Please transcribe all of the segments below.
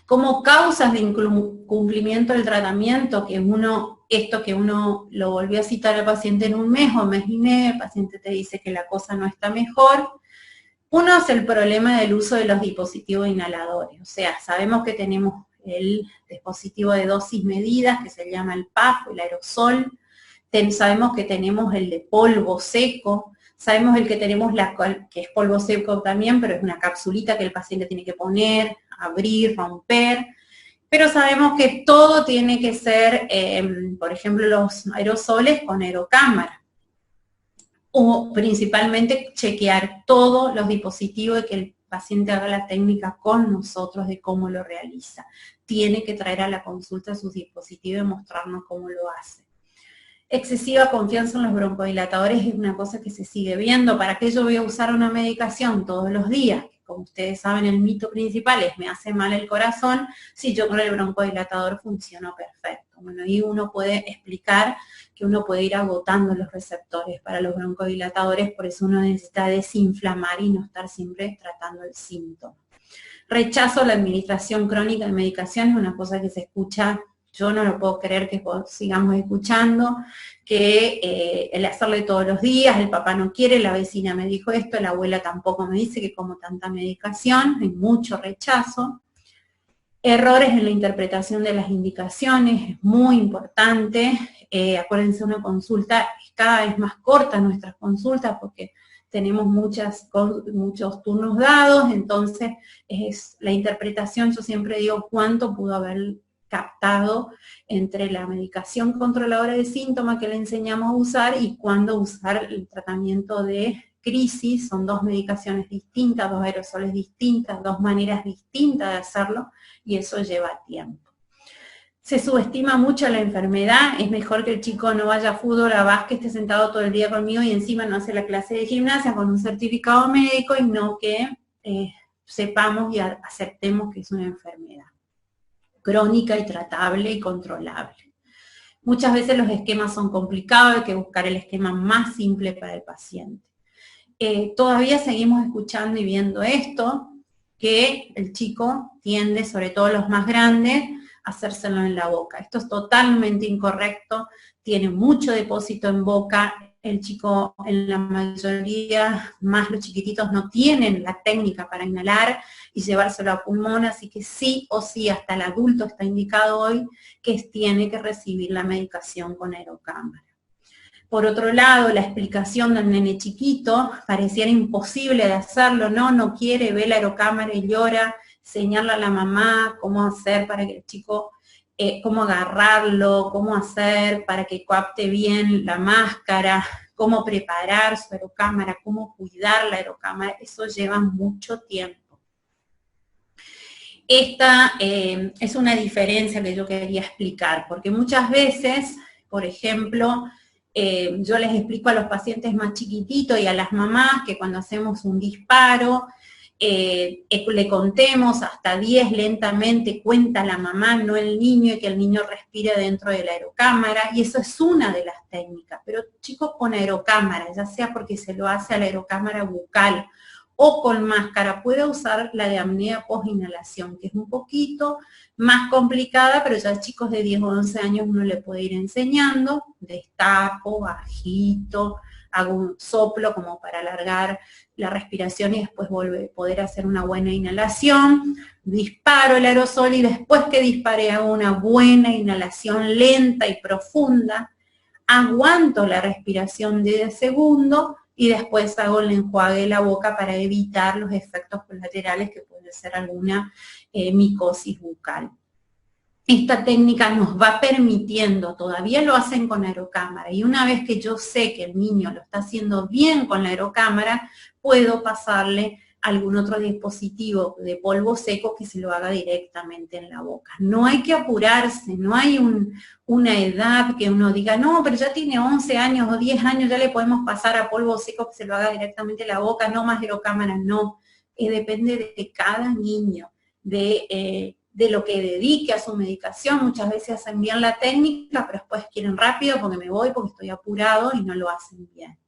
Como causas de incumplimiento del tratamiento, esto que uno lo volvió a citar al paciente en un mes o mes y medio, el paciente te dice que la cosa no está mejor. Uno es el problema del uso de los dispositivos inhaladores, o sea, sabemos que tenemos el dispositivo de dosis medidas, que se llama el PAF, el aerosol, sabemos que tenemos el de polvo seco, sabemos el que tenemos que es polvo seco también, pero es una capsulita que el paciente tiene que poner, abrir, romper, pero sabemos que todo tiene que ser, por ejemplo, los aerosoles con aerocámara, o principalmente chequear todos los dispositivos y que el paciente haga la técnica con nosotros de cómo lo realiza. Tiene que traer a la consulta sus dispositivos y mostrarnos cómo lo hace. Excesiva confianza en los broncodilatadores es una cosa que se sigue viendo. ¿Para qué yo voy a usar una medicación todos los días? Como ustedes saben, el mito principal es me hace mal el corazón, si yo con el broncodilatador funciono perfecto. Bueno, y uno puede explicar que uno puede ir agotando los receptores para los broncodilatadores, por eso uno necesita desinflamar y no estar siempre tratando el síntoma. Rechazo a la administración crónica de medicación es una cosa que se escucha. Yo no lo puedo creer que sigamos escuchando, que el hacerle todos los días, el papá no quiere, la vecina me dijo esto, la abuela tampoco me dice que como tanta medicación, hay mucho rechazo. Errores en la interpretación de las indicaciones, es muy importante. Acuérdense, una consulta, cada vez más corta nuestras consultas porque tenemos muchos turnos dados, entonces la interpretación, yo siempre digo cuánto pudo haber captado entre la medicación controladora de síntomas que le enseñamos a usar y cuándo usar el tratamiento de crisis. Son dos medicaciones distintas, dos aerosoles distintas, dos maneras distintas de hacerlo y eso lleva tiempo. Se subestima mucho la enfermedad, es mejor que el chico no vaya a fútbol, a básquet, esté sentado todo el día conmigo y encima no hace la clase de gimnasia con un certificado médico y no que sepamos y aceptemos que es una enfermedad crónica y tratable y controlable. Muchas veces los esquemas son complicados, hay que buscar el esquema más simple para el paciente. Todavía seguimos escuchando y viendo esto, que el chico tiende, sobre todo los más grandes, a hacérselo en la boca. Esto es totalmente incorrecto, tiene mucho depósito en boca, el chico en la mayoría, más los chiquititos, no tienen la técnica para inhalar y llevárselo a pulmón, así que sí o sí, hasta el adulto está indicado hoy que tiene que recibir la medicación con aerocámara. Por otro lado, la explicación del nene chiquito, pareciera imposible de hacerlo, no quiere, ve la aerocámara y llora, señala a la mamá cómo hacer para que el chico, cómo agarrarlo, cómo hacer para que capte bien la máscara, cómo preparar su aerocámara, cómo cuidar la aerocámara, eso lleva mucho tiempo. Esta es una diferencia que yo quería explicar, porque muchas veces, por ejemplo, yo les explico a los pacientes más chiquititos y a las mamás que cuando hacemos un disparo, le contemos hasta 10 lentamente, cuenta la mamá, no el niño, y que el niño respire dentro de la aerocámara, y eso es una de las técnicas, pero chicos con aerocámara, ya sea porque se lo hace a la aerocámara bucal, o con máscara, puede usar la de apnea post-inhalación, que es un poquito más complicada, pero ya chicos de 10 o 11 años uno le puede ir enseñando, destapo, agito, hago un soplo como para alargar la respiración y después poder hacer una buena inhalación, disparo el aerosol y después que dispare hago una buena inhalación lenta y profunda, aguanto la respiración de 10 segundos, y después hago el enjuague de la boca para evitar los efectos colaterales que puede ser alguna micosis bucal. Esta técnica nos va permitiendo, todavía lo hacen con aerocámara, y una vez que yo sé que el niño lo está haciendo bien con la aerocámara, puedo pasarle algún otro dispositivo de polvo seco que se lo haga directamente en la boca. No hay que apurarse, no hay una edad que uno diga, no, pero ya tiene 11 años o 10 años, ya le podemos pasar a polvo seco que se lo haga directamente en la boca, no más aerocámara, no. Depende de cada niño, de lo que dedique a su medicación. Muchas veces hacen bien la técnica, pero después quieren rápido porque me voy, porque estoy apurado y no lo hacen bien.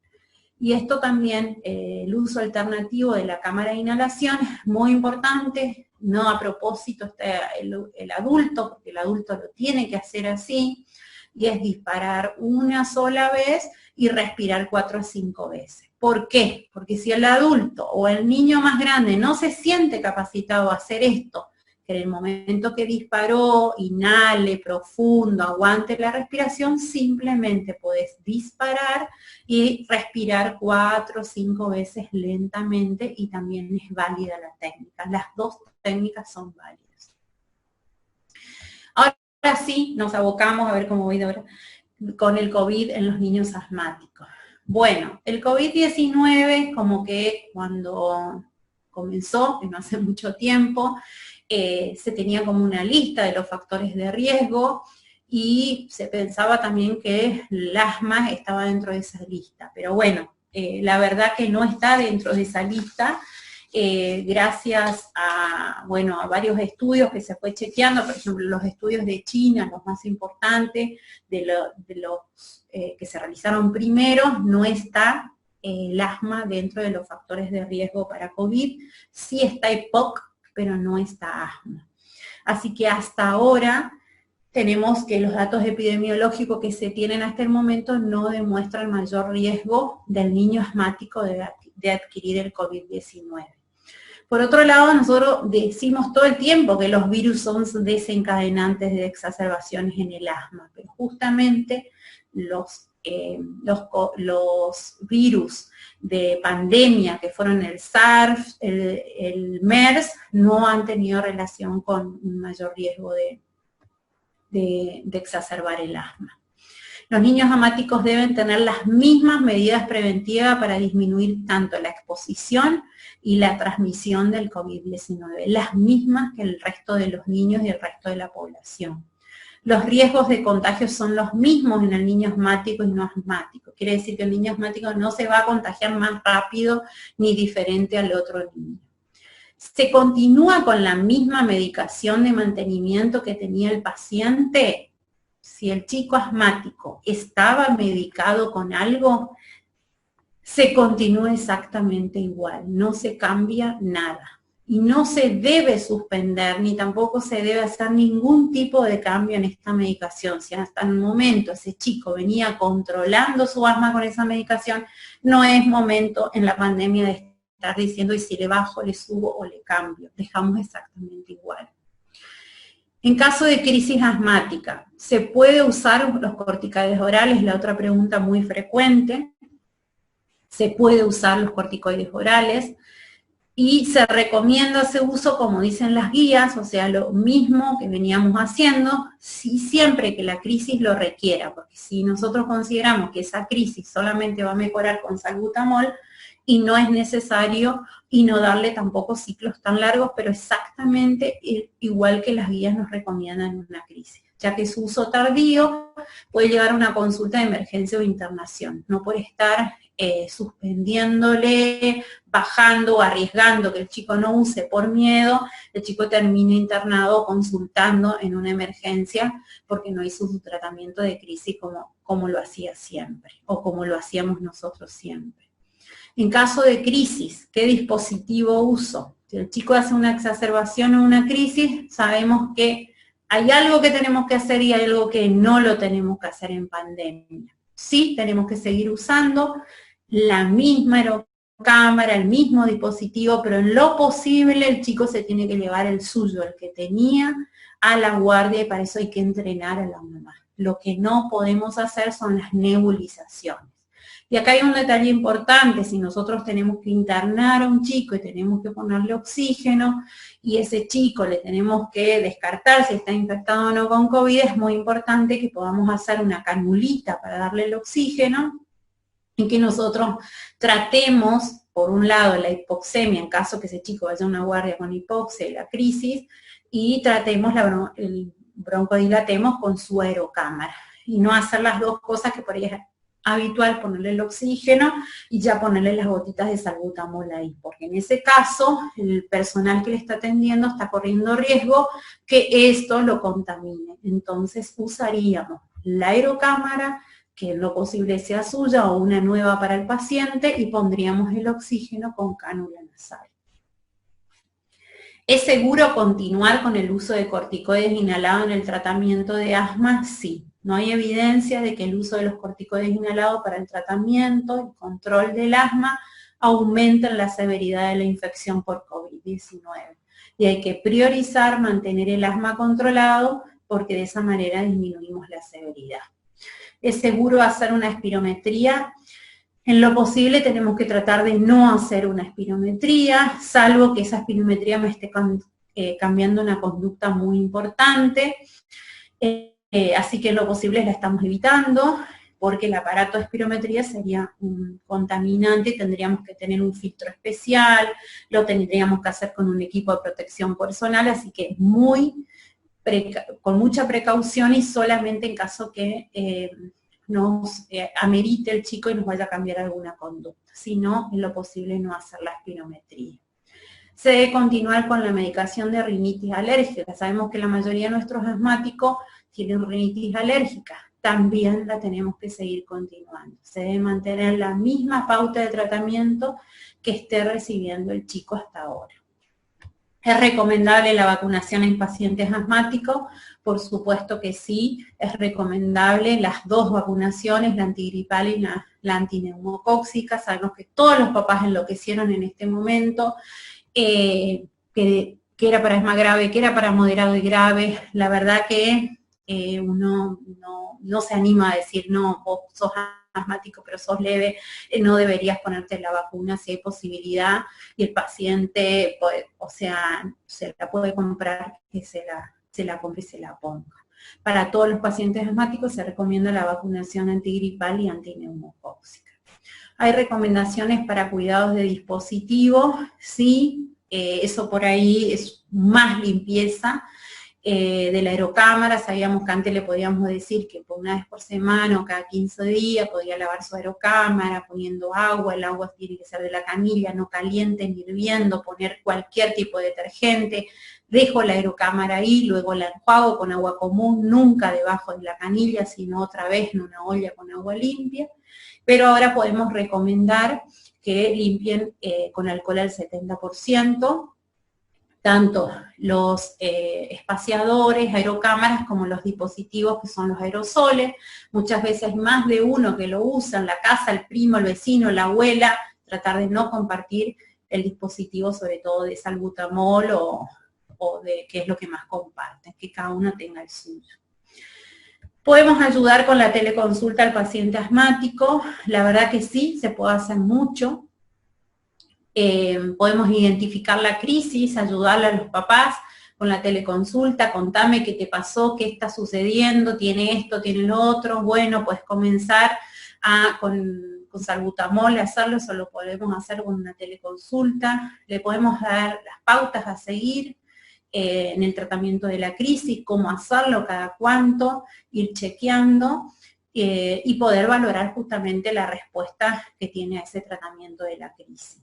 Y esto también, el uso alternativo de la cámara de inhalación es muy importante, no a propósito está el adulto, porque el adulto lo tiene que hacer así, y es disparar una sola vez y respirar 4 a 5 veces. ¿Por qué? Porque si el adulto o el niño más grande no se siente capacitado a hacer esto, que en el momento que disparó, inhale profundo, aguante la respiración, simplemente podés disparar y respirar 4 o 5 veces lentamente, y también es válida la técnica. Las dos técnicas son válidas. Ahora sí, nos abocamos a ver cómo voy ahora con el COVID en los niños asmáticos. Bueno, el COVID-19, como que cuando comenzó, que no hace mucho tiempo, se tenía como una lista de los factores de riesgo y se pensaba también que el asma estaba dentro de esa lista. Pero bueno, la verdad que no está dentro de esa lista, gracias a, bueno, a varios estudios que se fue chequeando, por ejemplo, los estudios de China, los más importantes, de los que se realizaron primero, no está el asma dentro de los factores de riesgo para COVID, sí está EPOC, pero no está asma. Así que hasta ahora tenemos que los datos epidemiológicos que se tienen hasta el momento no demuestran mayor riesgo del niño asmático de adquirir el COVID-19. Por otro lado, nosotros decimos todo el tiempo que los virus son desencadenantes de exacerbaciones en el asma, pero justamente los virus de pandemia que fueron el SARS, el MERS, no han tenido relación con un mayor riesgo de exacerbar el asma. Los niños asmáticos deben tener las mismas medidas preventivas para disminuir tanto la exposición y la transmisión del COVID-19, las mismas que el resto de los niños y el resto de la población. Los riesgos de contagio son los mismos en el niño asmático y no asmático. Quiere decir que el niño asmático no se va a contagiar más rápido ni diferente al otro niño. Se continúa con la misma medicación de mantenimiento que tenía el paciente. Si el chico asmático estaba medicado con algo, se continúa exactamente igual, no se cambia nada. Y no se debe suspender, ni tampoco se debe hacer ningún tipo de cambio en esta medicación. Si hasta el momento ese chico venía controlando su asma con esa medicación, no es momento en la pandemia de estar diciendo, y si le bajo, le subo o le cambio. Dejamos exactamente igual. En caso de crisis asmática, ¿se puede usar los corticoides orales? La otra pregunta muy frecuente. Se puede usar los corticoides orales y se recomienda ese uso como dicen las guías, o sea, lo mismo que veníamos haciendo, siempre que la crisis lo requiera, porque si nosotros consideramos que esa crisis solamente va a mejorar con salbutamol, y no es necesario, y no darle tampoco ciclos tan largos, pero exactamente igual que las guías nos recomiendan en una crisis, ya que su uso tardío puede llevar a una consulta de emergencia o internación, no por estar suspendiéndole, bajando o arriesgando que el chico no use por miedo, el chico termina internado o consultando en una emergencia porque no hizo su tratamiento de crisis como lo hacía siempre, o como lo hacíamos nosotros siempre. En caso de crisis, ¿qué dispositivo uso? Si el chico hace una exacerbación o una crisis, sabemos que hay algo que tenemos que hacer y hay algo que no lo tenemos que hacer en pandemia. Sí, tenemos que seguir usando la misma aerocámara, el mismo dispositivo, pero en lo posible el chico se tiene que llevar el suyo, el que tenía, a la guardia, y para eso hay que entrenar a la mamá. Lo que no podemos hacer son las nebulizaciones. Y acá hay un detalle importante: si nosotros tenemos que internar a un chico y tenemos que ponerle oxígeno, y ese chico le tenemos que descartar si está infectado o no con COVID, es muy importante que podamos hacer una canulita para darle el oxígeno, y que nosotros tratemos, por un lado, la hipoxemia, en caso que ese chico vaya a una guardia con hipoxia y la crisis, y tratemos el broncodilatemos con su aerocámara. Y no hacer las dos cosas, que por ahí es habitual ponerle el oxígeno y ya ponerle las gotitas de salbutamol ahí, porque en ese caso el personal que le está atendiendo está corriendo riesgo que esto lo contamine. Entonces usaríamos la aerocámara que en lo posible sea suya o una nueva para el paciente, y pondríamos el oxígeno con cánula nasal. ¿Es seguro continuar con el uso de corticoides inhalados en el tratamiento de asma? Sí. No hay evidencia de que el uso de los corticoides inhalados para el tratamiento y control del asma aumenten la severidad de la infección por COVID-19. Y hay que priorizar mantener el asma controlado porque de esa manera disminuimos la severidad. ¿Es seguro hacer una espirometría? En lo posible tenemos que tratar de no hacer una espirometría, salvo que esa espirometría me esté cambiando una conducta muy importante. Así que en lo posible la estamos evitando, porque el aparato de espirometría sería un contaminante y tendríamos que tener un filtro especial, lo tendríamos que hacer con un equipo de protección personal, así que con mucha precaución y solamente en caso que nos amerite el chico y nos vaya a cambiar alguna conducta. Si no, en lo posible no hacer la espirometría. Se debe continuar con la medicación de rinitis alérgica. Sabemos que la mayoría de nuestros asmáticos tienen rinitis alérgica. También la tenemos que seguir continuando. Se debe mantener la misma pauta de tratamiento que esté recibiendo el chico hasta ahora. ¿Es recomendable la vacunación en pacientes asmáticos? Por supuesto que sí, es recomendable las dos vacunaciones, la antigripal y la antineumocóxica. Sabemos que todos los papás enloquecieron en este momento, que era para asma grave, que era para moderado y grave. La verdad que uno no se anima a decir, no, vos sos asmático pero sos leve, no deberías ponerte la vacuna si hay posibilidad, y el paciente, se la puede comprar, que se la compre y se la ponga. Para todos los pacientes asmáticos se recomienda la vacunación antigripal y antineumocóxica. ¿Hay recomendaciones para cuidados de dispositivos? Sí, eso por ahí es más limpieza. De la aerocámara, sabíamos que antes le podíamos decir que por una vez por semana o cada 15 días podía lavar su aerocámara poniendo agua, el agua tiene que ser de la canilla, no caliente ni hirviendo, poner cualquier tipo de detergente, dejo la aerocámara ahí, luego la enjuago con agua común, nunca debajo de la canilla, sino otra vez en una olla con agua limpia, pero ahora podemos recomendar que limpien con alcohol al 70%, tanto los espaciadores, aerocámaras, como los dispositivos que son los aerosoles. Muchas veces más de uno que lo usa en la casa, el primo, el vecino, la abuela, tratar de no compartir el dispositivo, sobre todo de salbutamol o de qué es lo que más comparten, que cada uno tenga el suyo. ¿Podemos ayudar con la teleconsulta al paciente asmático? La verdad que sí, se puede hacer mucho. Podemos identificar la crisis, ayudarle a los papás con la teleconsulta, contame qué te pasó, qué está sucediendo, tiene esto, tiene lo otro. Bueno, pues comenzar con salbutamol, hacerlo, eso lo podemos hacer con una teleconsulta. Le podemos dar las pautas a seguir en el tratamiento de la crisis, cómo hacerlo, cada cuánto, ir chequeando y poder valorar justamente la respuesta que tiene a ese tratamiento de la crisis.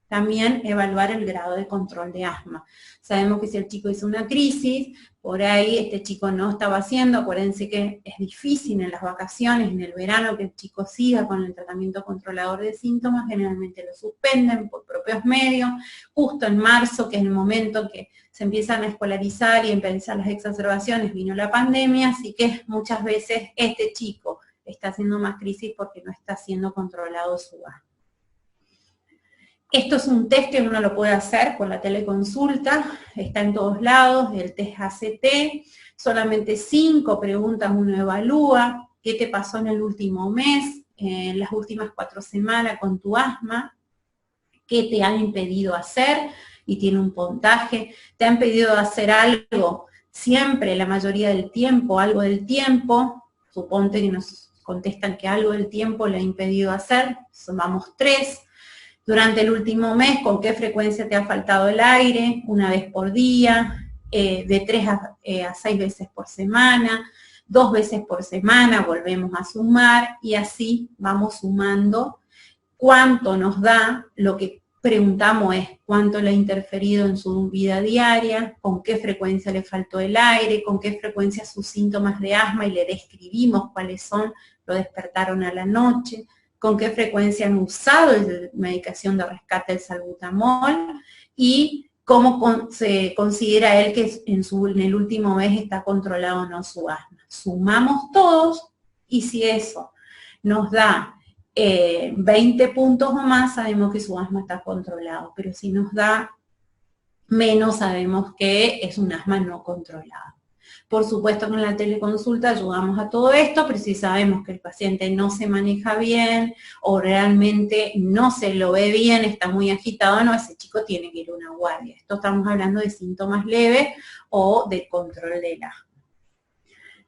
También evaluar el grado de control de asma. Sabemos que si el chico hizo una crisis, por ahí este chico no estaba haciendo, acuérdense que es difícil en las vacaciones, en el verano, que el chico siga con el tratamiento controlador de síntomas, generalmente lo suspenden por propios medios, justo en marzo, que es el momento que se empiezan a escolarizar y empiezan las exacerbaciones, vino la pandemia, así que muchas veces este chico está haciendo más crisis porque no está siendo controlado su asma. Esto es un test que uno lo puede hacer con la teleconsulta, está en todos lados, el test ACT, solamente 5 preguntas uno evalúa, qué te pasó en el último mes, en las últimas 4 semanas con tu asma, qué te han impedido hacer, y tiene un puntaje, te han pedido hacer algo, siempre, la mayoría del tiempo, algo del tiempo, suponte que nos contestan que algo del tiempo le ha impedido hacer, sumamos 3, durante el último mes, ¿con qué frecuencia te ha faltado el aire? 1 vez por día, de 3 a 6 veces por semana, 2 veces por semana, volvemos a sumar, y así vamos sumando cuánto nos da. Lo que preguntamos es cuánto le ha interferido en su vida diaria, con qué frecuencia le faltó el aire, con qué frecuencia sus síntomas de asma, y le describimos cuáles son lo despertaron a la noche, con qué frecuencia han usado la medicación de rescate del salbutamol y cómo se considera él que en el último mes está controlado o no su asma. Sumamos todos y si eso nos da 20 puntos o más, sabemos que su asma está controlado, pero si nos da menos, sabemos que es un asma no controlado. Por supuesto que en la teleconsulta ayudamos a todo esto, pero si sabemos que el paciente no se maneja bien o realmente no se lo ve bien, está muy agitado, no, ese chico tiene que ir a una guardia. Esto estamos hablando de síntomas leves o de control del asma.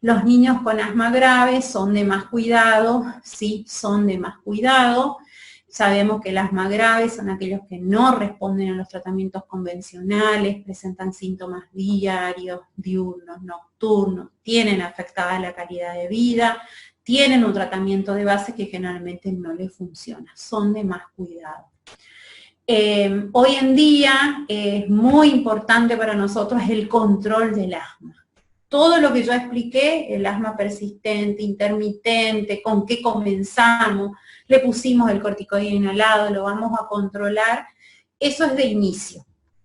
Los niños con asma grave son de más cuidado, sí, son de más cuidado. Sabemos que el asma grave son aquellos que no responden a los tratamientos convencionales, presentan síntomas diarios, diurnos, nocturnos, tienen afectada la calidad de vida, tienen un tratamiento de base que generalmente no les funciona, son de más cuidado. Hoy en día es muy importante para nosotros el control del asma. Todo lo que yo expliqué, el asma persistente, intermitente, con qué comenzamos, le pusimos el corticoide inhalado, lo vamos a controlar, eso es de inicio,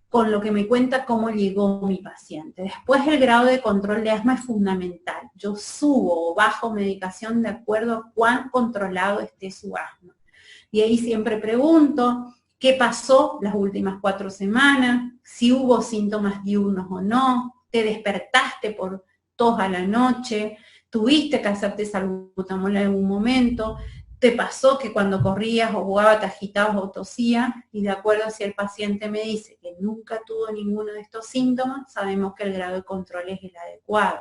con lo que me cuenta cómo llegó mi paciente. Después el grado de control de asma es fundamental. Yo subo o bajo medicación de acuerdo a cuán controlado esté su asma. Y ahí siempre pregunto, ¿qué pasó las últimas 4 semanas? Si hubo síntomas diurnos o no, te despertaste por tos a la noche, tuviste que hacerte salbutamol en algún momento, te pasó que cuando corrías o jugabas te agitabas o tosías, y de acuerdo a si el paciente me dice que nunca tuvo ninguno de estos síntomas, sabemos que el grado de control es el adecuado.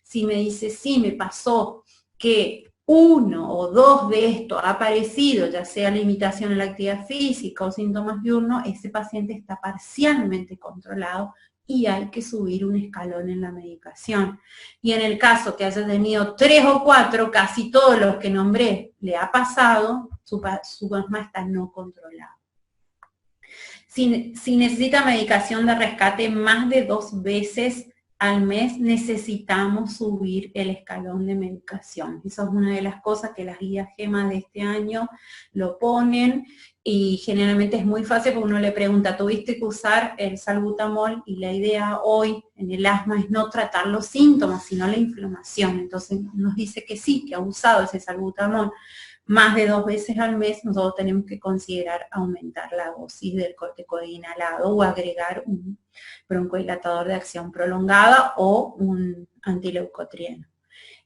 Si me dice, sí, me pasó que 1 o 2 de estos ha aparecido, ya sea limitación en la actividad física o síntomas diurnos, ese paciente está parcialmente controlado y hay que subir un escalón en la medicación. Y en el caso que haya tenido 3 o 4, casi todos los que nombré le ha pasado, su asma está no controlado. Si necesita medicación de rescate más de 2 veces al mes, necesitamos subir el escalón de medicación. Esa es una de las cosas que las guías GEMA de este año lo ponen, y generalmente es muy fácil porque uno le pregunta, ¿tuviste que usar el salbutamol? Y la idea hoy en el asma es no tratar los síntomas, sino la inflamación. Entonces nos dice que sí, que ha usado ese salbutamol más de 2 veces al mes, nosotros tenemos que considerar aumentar la dosis del corticoide inhalado o agregar un broncodilatador de acción prolongada o un antileucotrieno.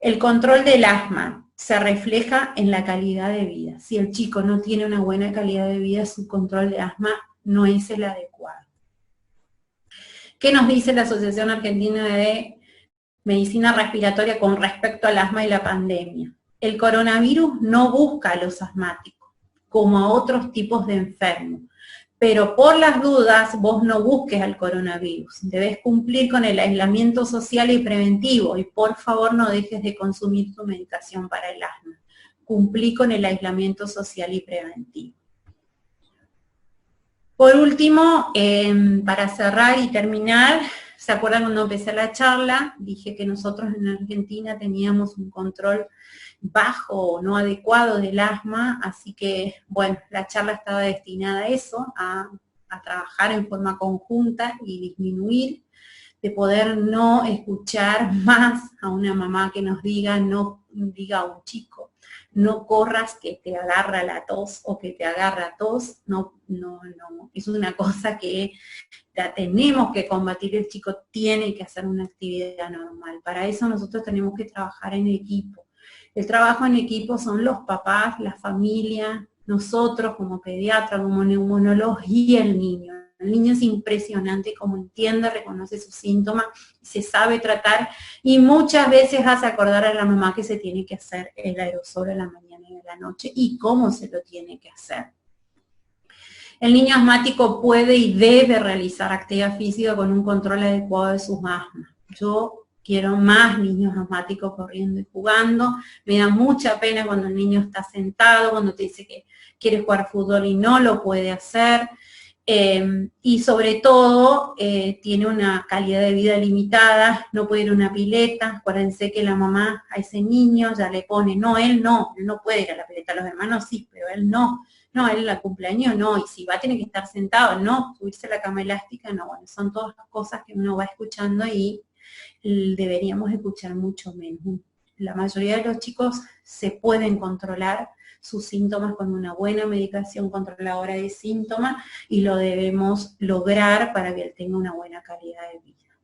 El control del asma se refleja en la calidad de vida. Si el chico no tiene una buena calidad de vida, su control de asma no es el adecuado. ¿Qué nos dice la Asociación Argentina de Medicina Respiratoria con respecto al asma y la pandemia? El coronavirus no busca a los asmáticos, como a otros tipos de enfermos. Pero por las dudas, vos no busques al coronavirus. Debes cumplir con el aislamiento social y preventivo. Y por favor no dejes de consumir tu medicación para el asma. Cumplí con el aislamiento social y preventivo. Por último, para cerrar y terminar, ¿se acuerdan cuando empecé la charla? Dije que nosotros en Argentina teníamos un control bajo o no adecuado del asma, así que, bueno, la charla estaba destinada a eso, a trabajar en forma conjunta y disminuir, de poder no escuchar más a una mamá que nos diga, no diga a un chico, no corras que te agarra la tos o que te agarra tos, no, es una cosa que la tenemos que combatir, el chico tiene que hacer una actividad normal, para eso nosotros tenemos que trabajar en equipo. El trabajo en equipo son los papás, la familia, nosotros como pediatra, como neumonólogos y el niño. El niño es impresionante como entiende, reconoce sus síntomas, se sabe tratar y muchas veces hace acordar a la mamá que se tiene que hacer el aerosol a la mañana y a la noche y cómo se lo tiene que hacer. El niño asmático puede y debe realizar actividad física con un control adecuado de sus asmas. Yo quiero más niños asmáticos corriendo y jugando. Me da mucha pena cuando el niño está sentado, cuando te dice que quiere jugar fútbol y no lo puede hacer. Y sobre todo tiene una calidad de vida limitada, no puede ir a una pileta. Acuérdense que la mamá a ese niño ya le pone, no, él no puede ir a la pileta, los hermanos sí, pero él no, él la cumpleaños no, y si va tiene que estar sentado, no, subirse a la cama elástica, no, bueno, son todas cosas que uno va escuchando y deberíamos escuchar mucho menos. La mayoría de los chicos se pueden controlar sus síntomas con una buena medicación controladora de síntomas y lo debemos lograr para que él tenga una buena calidad de vida.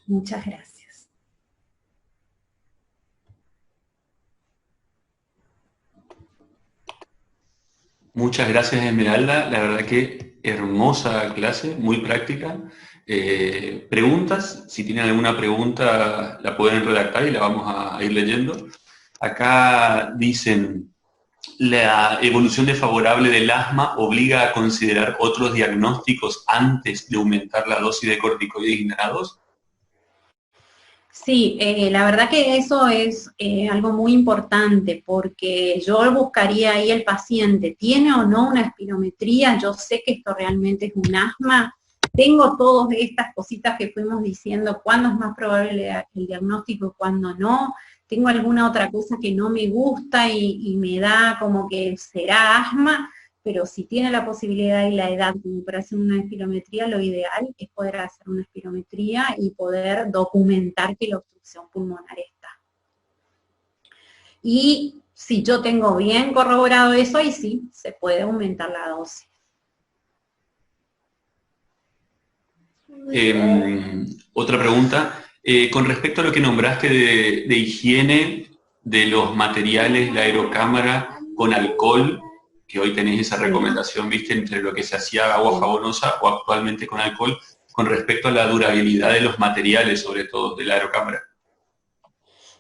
Muchas gracias. Muchas gracias, Esmeralda. La verdad que hermosa clase, muy práctica. Preguntas, si tienen alguna pregunta la pueden redactar y la vamos a ir leyendo. Acá dicen, la evolución desfavorable del asma obliga a considerar otros diagnósticos antes de aumentar la dosis de corticoides inhalados. Sí, la verdad que eso es algo muy importante porque yo buscaría ahí el paciente, ¿tiene o no una espirometría? Yo sé que esto realmente es un asma. Tengo todas estas cositas que fuimos diciendo, cuándo es más probable el diagnóstico y cuándo no. Tengo alguna otra cosa que no me gusta y me da como que será asma, pero si tiene la posibilidad y la edad como para hacer una espirometría, lo ideal es poder hacer una espirometría y poder documentar que la obstrucción pulmonar está. Y si yo tengo bien corroborado eso, ahí sí, se puede aumentar la dosis. Otra pregunta, con respecto a lo que nombraste de higiene de los materiales, la aerocámara con alcohol, que hoy tenéis esa recomendación, viste, entre lo que se hacía agua jabonosa o actualmente con alcohol, con respecto a la durabilidad de los materiales, sobre todo de la aerocámara.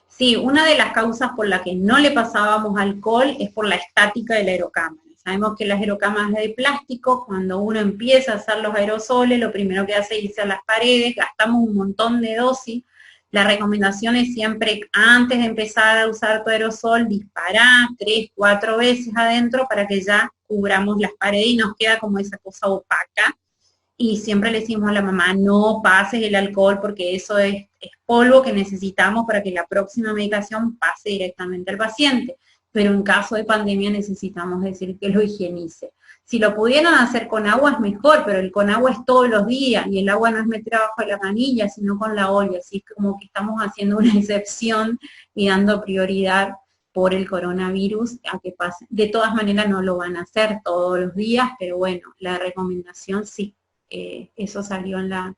Sí, una de las causas por la que no le pasábamos alcohol es por la estática de la aerocámara. Sabemos que las aerocámaras de plástico, cuando uno empieza a hacer los aerosoles, lo primero que hace es irse a las paredes, gastamos un montón de dosis. La recomendación es siempre, antes de empezar a usar tu aerosol, disparar 3, 4 veces adentro para que ya cubramos las paredes y nos queda como esa cosa opaca. Y siempre le decimos a la mamá, no pases el alcohol porque eso es polvo que necesitamos para que la próxima medicación pase directamente al paciente. Pero en caso de pandemia necesitamos decir que lo higienice. Si lo pudieran hacer con agua es mejor, pero el con agua es todos los días y el agua no es meter abajo de la manilla, sino con la olla. Así es como que estamos haciendo una excepción y dando prioridad por el coronavirus a que pase. De todas maneras no lo van a hacer todos los días, pero bueno, la recomendación sí. Eso salió en la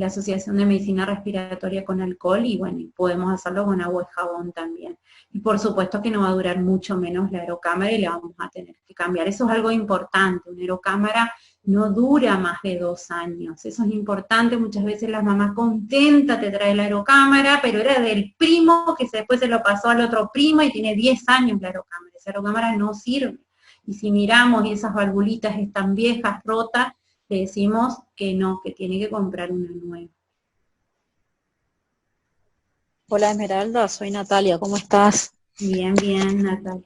Asociación de Medicina Respiratoria con alcohol y bueno, podemos hacerlo con agua y jabón también. Y por supuesto que no va a durar mucho menos la aerocámara y la vamos a tener que cambiar. Eso es algo importante, una aerocámara no dura más de 2 años. Eso es importante, muchas veces las mamás contentas te trae la aerocámara, pero era del primo que después se lo pasó al otro primo y tiene 10 años la aerocámara. Esa aerocámara no sirve. Y si miramos y esas valvulitas están viejas, rotas, le decimos que no, que tiene que comprar una nueva. Hola Esmeralda, soy Natalia, ¿cómo estás? Bien, bien, Natalia.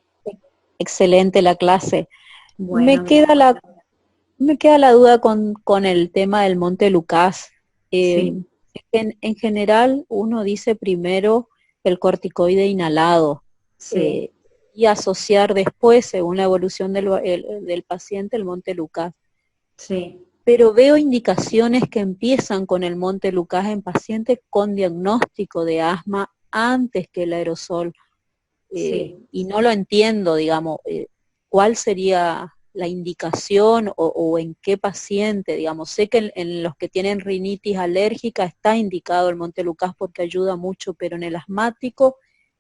Excelente la clase. Bueno, me queda la duda con el tema del Monte Lucas. sí. En general uno dice primero el corticoide inhalado Sí. Y asociar después, según la evolución del paciente, el Monte Lucas. Sí. Pero veo indicaciones que empiezan con el Monte Lucas en pacientes con diagnóstico de asma antes que el aerosol. Sí. Y no lo entiendo, digamos, cuál sería la indicación o en qué paciente, digamos. Sé que en los que tienen rinitis alérgica está indicado el Monte Lucas porque ayuda mucho, pero en el asmático,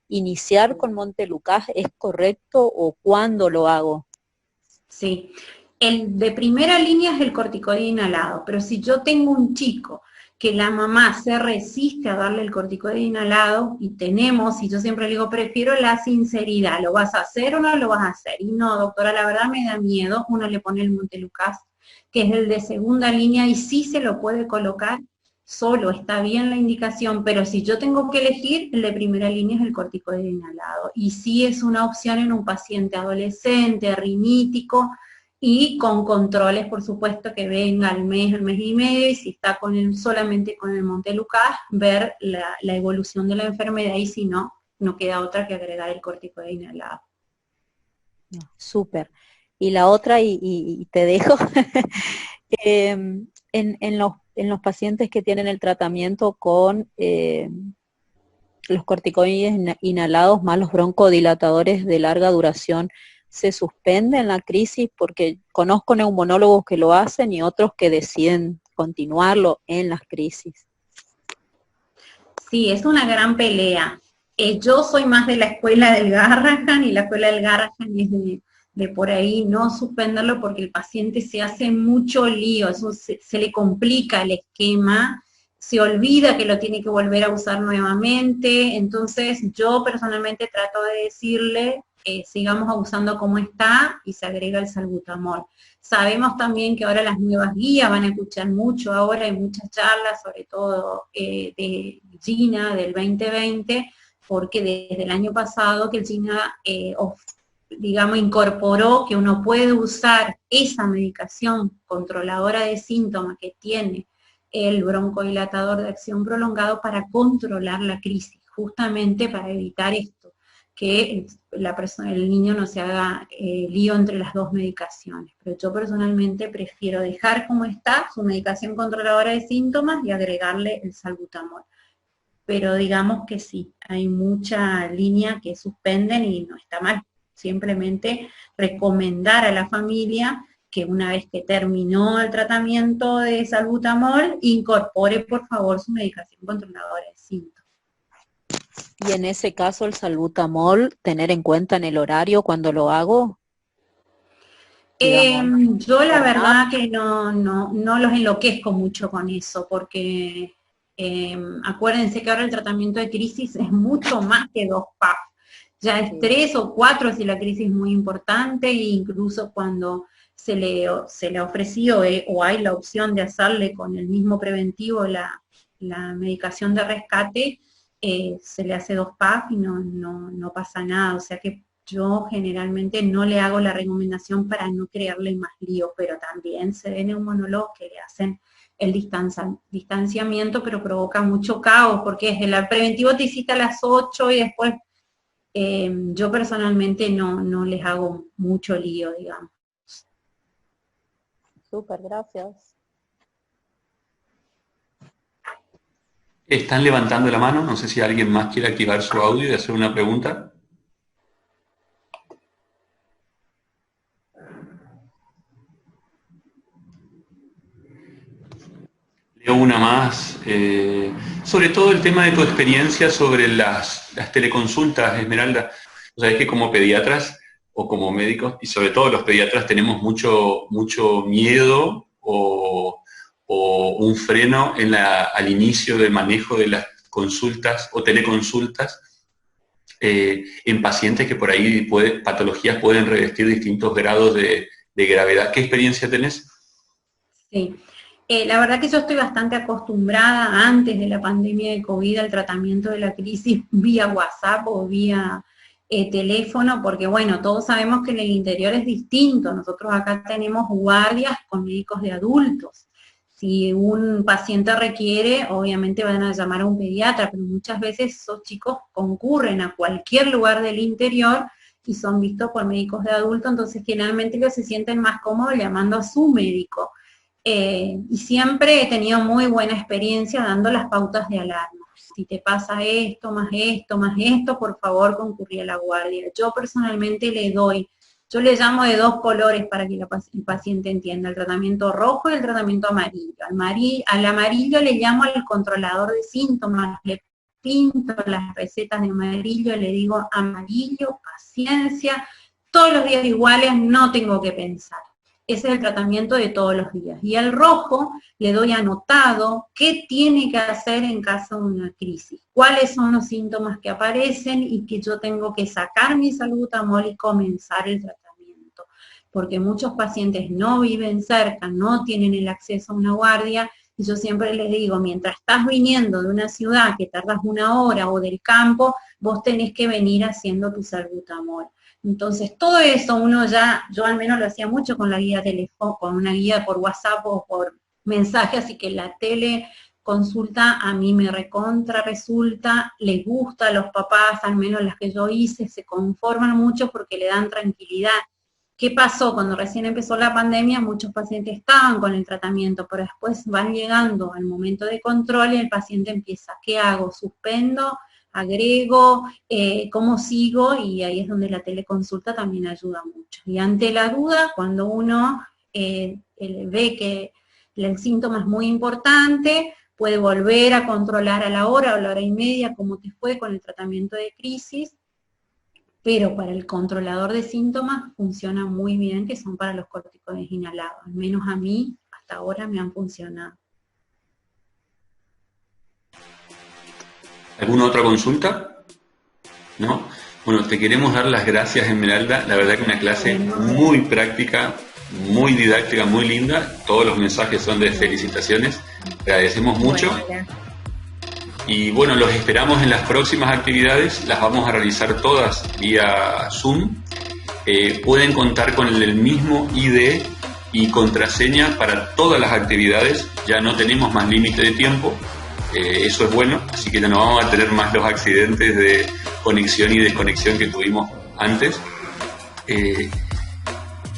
¿iniciar con Monte Lucas es correcto o cuándo lo hago? Sí. El de primera línea es el corticoide inhalado, pero si yo tengo un chico que la mamá se resiste a darle el corticoide inhalado y tenemos, y yo siempre le digo, prefiero la sinceridad, ¿lo vas a hacer o no lo vas a hacer? Y no, doctora, la verdad me da miedo, uno le pone el Montelukast, que es el de segunda línea y sí se lo puede colocar solo, está bien la indicación, pero si yo tengo que elegir, el de primera línea es el corticoide inhalado, y sí es una opción en un paciente adolescente, rinítico, y con controles, por supuesto, que venga al mes y medio, y si está solamente con el Montelukast, ver la evolución de la enfermedad, y si no, no queda otra que agregar el corticoide inhalado. Súper. Y la otra, y te dejo, en los pacientes que tienen el tratamiento con los corticoides inhalados más los broncodilatadores de larga duración, ¿se suspende en la crisis? Porque conozco neumonólogos que lo hacen y otros que deciden continuarlo en las crisis. Sí, es una gran pelea. Yo soy más de la escuela del Garrahan, y la escuela del Garrahan es de por ahí no suspenderlo porque el paciente se hace mucho lío, eso se le complica el esquema, se olvida que lo tiene que volver a usar nuevamente. Entonces yo personalmente trato de decirle, sigamos usando como está, y se agrega el salbutamol. Sabemos también que ahora las nuevas guías van a escuchar mucho, ahora hay muchas charlas, sobre todo de GINA del 2020, porque desde el año pasado que el GINA, digamos, incorporó que uno puede usar esa medicación controladora de síntomas que tiene el broncodilatador de acción prolongado para controlar la crisis, justamente para evitar esto, que el niño no se haga lío entre las dos medicaciones. Pero yo personalmente prefiero dejar como está su medicación controladora de síntomas y agregarle el salbutamol. Pero digamos que sí, hay mucha línea que suspenden y no está mal. Simplemente recomendar a la familia que una vez que terminó el tratamiento de salbutamol, incorpore por favor su medicación controladora de síntomas. Y en ese caso el salbutamol, tener en cuenta en el horario cuando lo hago. Yo la verdad que no los enloquezco mucho con eso, porque acuérdense que ahora el tratamiento de crisis es mucho más que 2 PAF. Ya es 3 o 4 si la crisis es muy importante, e incluso cuando se le ha ofrecido o hay la opción de hacerle con el mismo preventivo la medicación de rescate, se le hace 2 PAF y no pasa nada. O sea que yo generalmente no le hago la recomendación para no crearle más lío, pero también se ven neumonólogos que le hacen el distanciamiento, pero provoca mucho caos, porque desde el preventivo te hiciste a las 8 y después yo personalmente no les hago mucho lío, digamos. Súper, gracias. Están levantando la mano, no sé si alguien más quiere activar su audio y hacer una pregunta. Leo una más, sobre todo el tema de tu experiencia sobre las teleconsultas, Esmeralda. O sea, es que como pediatras o como médicos, y sobre todo los pediatras, tenemos mucho miedo o un freno al inicio del manejo de las consultas o teleconsultas en pacientes que por ahí patologías pueden revestir distintos grados de gravedad. ¿Qué experiencia tenés? Sí. La verdad que yo estoy bastante acostumbrada antes de la pandemia de COVID al tratamiento de la crisis vía WhatsApp o vía teléfono, porque bueno, todos sabemos que en el interior es distinto. Nosotros acá tenemos guardias con médicos de adultos. Si un paciente requiere, obviamente van a llamar a un pediatra, pero muchas veces esos chicos concurren a cualquier lugar del interior y son vistos por médicos de adulto, entonces generalmente ellos se sienten más cómodos llamando a su médico. Y siempre he tenido muy buena experiencia dando las pautas de alarma. Si te pasa esto, más esto, por favor concurrí a la guardia. Yo personalmente yo le llamo de 2 colores para que el paciente entienda, el tratamiento rojo y el tratamiento amarillo. Al amarillo le llamo al controlador de síntomas, le pinto las recetas de amarillo, le digo amarillo, paciencia, todos los días iguales, no tengo que pensar. Ese es el tratamiento de todos los días. Y al rojo le doy anotado qué tiene que hacer en caso de una crisis, cuáles son los síntomas que aparecen y que yo tengo que sacar mi salbutamol y comenzar el tratamiento. Porque muchos pacientes no viven cerca, no tienen el acceso a una guardia, y yo siempre les digo, mientras estás viniendo de una ciudad que tardas 1 hora o del campo, vos tenés que venir haciendo tu salbutamol. Entonces, todo eso yo al menos lo hacía mucho con la guía telefónica, con una guía por WhatsApp o por mensaje, así que la teleconsulta a mí me recontra resulta, les gusta a los papás, al menos las que yo hice, se conforman mucho porque le dan tranquilidad. ¿Qué pasó? Cuando recién empezó la pandemia, muchos pacientes estaban con el tratamiento, pero después van llegando al momento de control y el paciente empieza, ¿qué hago? ¿Suspendo? ¿Agrego? ¿Cómo sigo? Y ahí es donde la teleconsulta también ayuda mucho. Y ante la duda, cuando uno ve que el síntoma es muy importante, puede volver a controlar a la hora o la hora y media cómo te fue con el tratamiento de crisis, pero para el controlador de síntomas funciona muy bien, que son para los corticoides inhalados. Al menos a mí, hasta ahora me han funcionado. ¿Alguna otra consulta? ¿No? Bueno, te queremos dar las gracias, Esmeralda. La verdad que una clase muy práctica, muy didáctica, muy linda. Todos los mensajes son de felicitaciones. Te agradecemos mucho. Y bueno, los esperamos en las próximas actividades. Las vamos a realizar todas vía Zoom. Pueden contar con el mismo ID y contraseña para todas las actividades. Ya no tenemos más límite de tiempo. Eso es bueno, así que ya no vamos a tener más los accidentes de conexión y desconexión que tuvimos antes.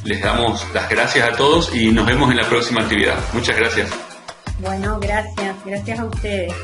Les damos las gracias a todos y nos vemos en la próxima actividad. Muchas gracias. Bueno, gracias a ustedes.